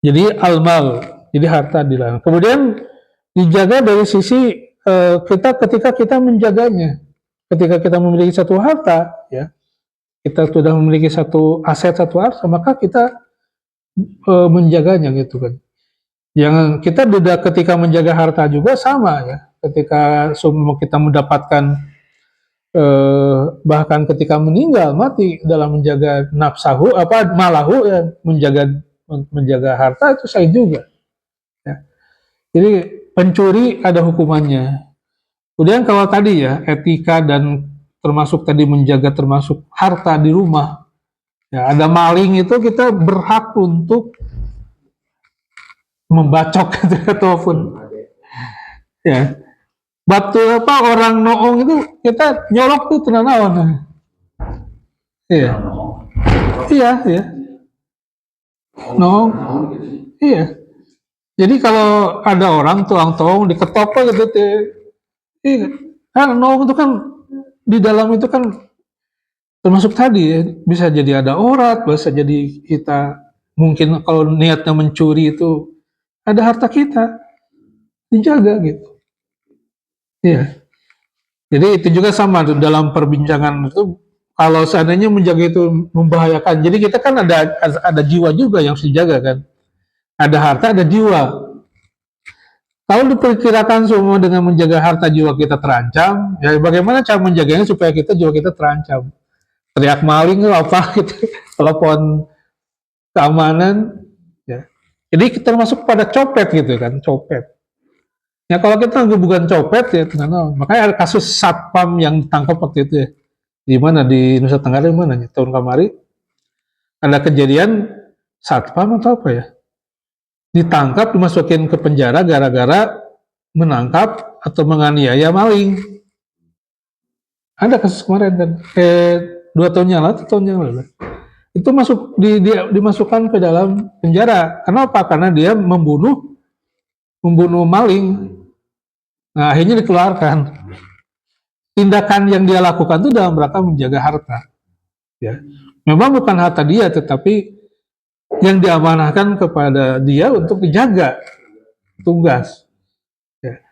Jadi al-mal, jadi harta dilarang. Kemudian dijaga dari sisi kita ketika kita menjaganya. Ketika kita memiliki satu harta, ya, kita sudah memiliki satu aset, satu harta, maka kita menjaganya gitu kan. Yang kita ketika menjaga harta juga sama ya. Ketika kita mendapatkan bahkan ketika meninggal mati dalam menjaga nafsahu malahu ya, menjaga harta itu saya juga. Ya. Jadi pencuri ada hukumannya. Kemudian kalau tadi ya etika dan termasuk tadi menjaga termasuk harta di rumah. Ya, ada maling itu kita berhak untuk membacok gitu ataupun ya batu orang noong itu kita nyolok tuh tenanawan. Iya. Iya, iya. Noong. Iya. Jadi kalau ada orang tuang tong diketok gitu teh. Iya. Kan noong itu kan di dalam itu kan termasuk tadi ya, bisa jadi ada aurat, bisa jadi kita mungkin kalau niatnya mencuri itu ada harta kita dijaga gitu. Iya. Jadi itu juga sama dalam perbincangan itu kalau seandainya menjaga itu membahayakan. Jadi kita kan ada jiwa juga yang harus dijaga kan. Ada harta, ada jiwa. Kalau diperkirakan semua dengan menjaga harta jiwa kita terancam, ya bagaimana cara menjaganya supaya jiwa kita terancam? Teriak maling atau apa gitu, telepon keamanan, ya. Jadi kita masuk pada copet gitu kan, copet. Ya kalau kita bukan copet ya, makanya ada kasus satpam yang ditangkap waktu itu ya. Di mana di Nusa Tenggara di mana tahun kemarin ada kejadian satpam atau apa ya? ditangkap, dimasukin ke penjara gara-gara menangkap atau menganiaya maling. Ada kasus kemarin kan, 2 tahun yang lalu, 1 tahun yang lalu. Itu dimasukkan ke dalam penjara. Kenapa? Karena dia membunuh maling. Nah, akhirnya dikeluarkan. Tindakan yang dia lakukan itu dalam rangka menjaga harta. Ya, memang bukan harta dia, tetapi yang diamanahkan kepada dia untuk dijaga, tugas. Ya.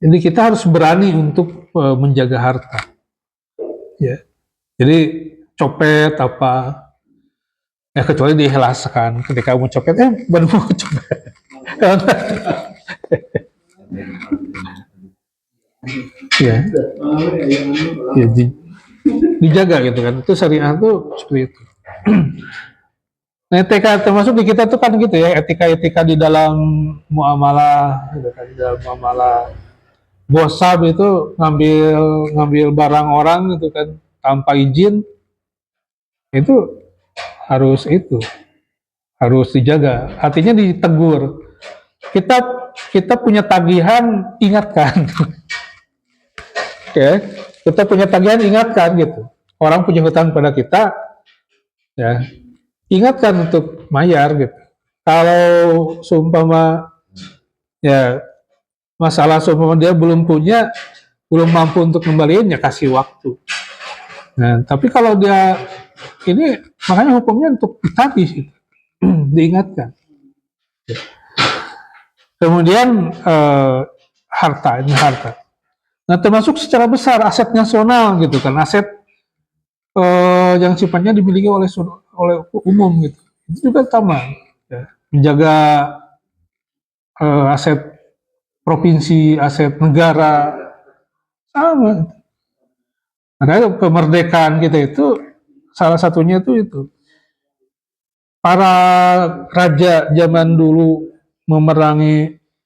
Jadi kita harus berani untuk menjaga harta. Ya. Jadi copet apa, ya kecuali diikhlaskan. Ketika mau copet, baru mau copet. Ya, ya dijaga gitu kan. Itu syariah tuh seperti itu. Nah, etika termasuk di kita tuh kan gitu ya, etika-etika di dalam muamalah, gitu kan, di dalam muamalah. Bosab itu ngambil barang orang gitu kan tanpa izin, itu harus dijaga. Artinya ditegur. Kita punya tagihan, ingatkan. Oke, kita punya tagihan, ingatkan gitu. Orang punya hutang pada kita, ya ingatkan untuk bayar gitu. Kalau seumpama ya masalah seumpama dia belum mampu untuk kembaliin, ya kasih waktu. Nah, tapi kalau dia ini, makanya hukumnya untuk ditagih, diingatkan. Kemudian harta. Nah, termasuk secara besar aset nasional gitu kan, aset yang sifatnya dimiliki oleh umum gitu. Itu juga sama, ya. Menjaga aset provinsi, aset negara, sama. Makanya kemerdekaan kita itu salah satunya itu. Para raja zaman dulu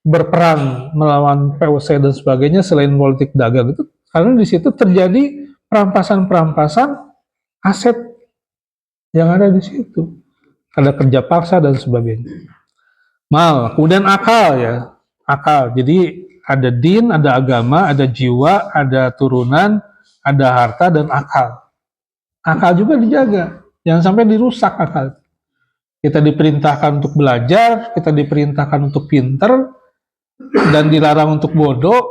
berperang melawan VOC dan sebagainya selain politik dagang itu karena di situ terjadi perampasan aset yang ada di situ. Ada kerja paksa dan sebagainya. Kemudian akal ya. Akal. Jadi ada din, ada agama, ada jiwa, ada turunan, ada harta dan akal. Akal juga dijaga. Jangan sampai dirusak akal. Kita diperintahkan untuk belajar, kita diperintahkan untuk pinter, dan dilarang untuk bodoh.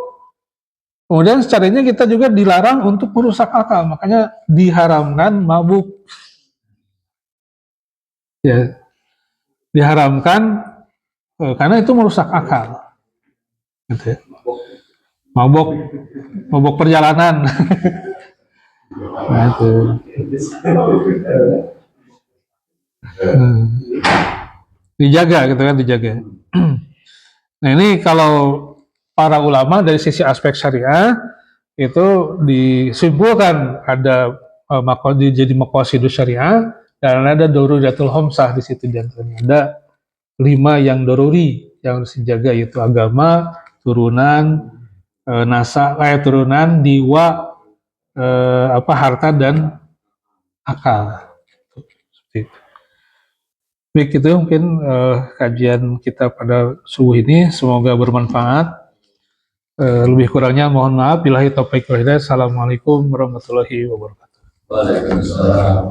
Kemudian secaranya kita juga dilarang untuk merusak akal, makanya diharamkan mabuk. Ya, diharamkan karena itu merusak akal. Gitu ya. Mabuk perjalanan. Nah, itu. Dijaga gitu kan, dijaga. Nah, ini kalau para ulama dari sisi aspek syariah itu disimpulkan ada jadi maqasidus syariah dan ada daruriyatul khamsah di situ, diantaranya ada 5 yang daruri yang harus dijaga, yaitu agama, turunan, turunan, diwa, harta dan akal. Seperti itu. Baik, itu mungkin kajian kita pada subuh ini, semoga bermanfaat. Lebih kurangnya mohon maaf. Billahi taufiq wal hidayah. Assalamualaikum warahmatullahi wabarakatuh. Waalaikumsalam.